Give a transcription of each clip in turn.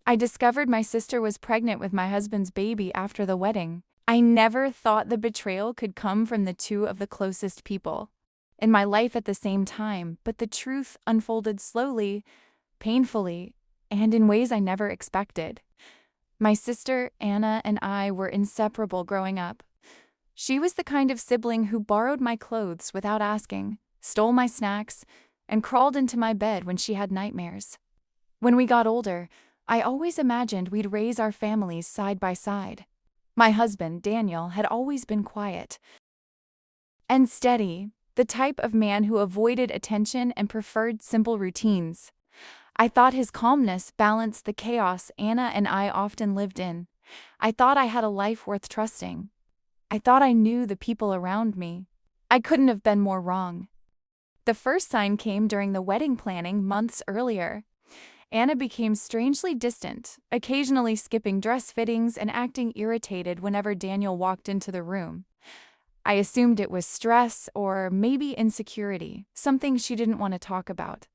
I discovered my sister was pregnant with my husband's baby after the wedding. I never thought the betrayal could come from the two of the closest people in my life at the same time, but the truth unfolded slowly, painfully, and in ways I never expected. My sister, Anna, and I were inseparable growing up. She was the kind of sibling who borrowed my clothes without asking, stole my snacks, and crawled into my bed when she had nightmares. When we got older, I always imagined we'd raise our families side by side. My husband, Daniel, had always been quiet and steady, the type of man who avoided attention and preferred simple routines. I thought his calmness balanced the chaos Anna and I often lived in. I thought I had a life worth trusting. I thought I knew the people around me. I couldn't have been more wrong. The first sign came during the wedding planning months earlier. Anna became strangely distant, occasionally skipping dress fittings and acting irritated whenever Daniel walked into the room. I assumed it was stress or maybe insecurity, something she didn't want to talk about.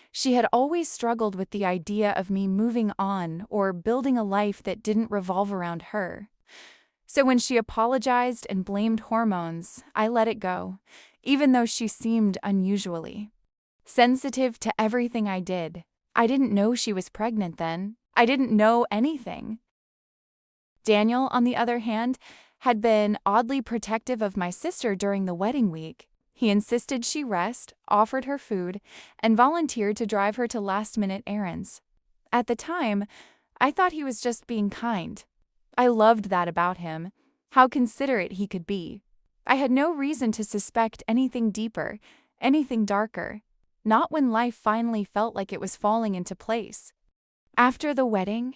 She had always struggled with the idea of me moving on or building a life that didn't revolve around her. So when she apologized and blamed hormones, I let it go, even though she seemed unusually sensitive to everything I did. I didn't know she was pregnant then. I didn't know anything. Daniel, on the other hand, had been oddly protective of my sister during the wedding week. He insisted she rest, offered her food, and volunteered to drive her to last-minute errands. At the time, I thought he was just being kind. I loved that about him, how considerate he could be. I had no reason to suspect anything deeper, anything darker, not when life finally felt like it was falling into place. After the wedding,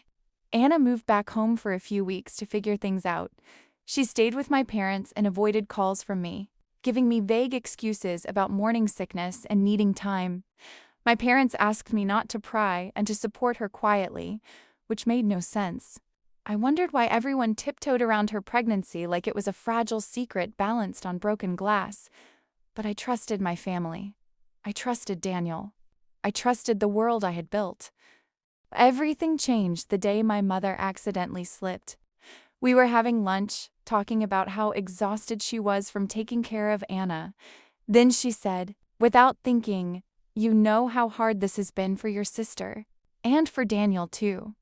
Anna moved back home for a few weeks to figure things out. She stayed with my parents and avoided calls from me, giving me vague excuses about morning sickness and needing time. My parents asked me not to pry and to support her quietly, which made no sense. I wondered why everyone tiptoed around her pregnancy like it was a fragile secret balanced on broken glass. But I trusted my family. I trusted Daniel. I trusted the world I had built. Everything changed the day my mother accidentally slipped. We were having lunch, talking about how exhausted she was from taking care of Anna. Then she said, without thinking, "You know how hard this has been for your sister. And for Daniel, too."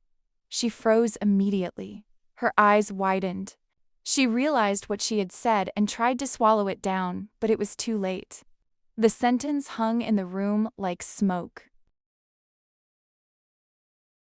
She froze immediately. Her eyes widened. She realized what she had said and tried to swallow it down, but it was too late. The sentence hung in the room like smoke.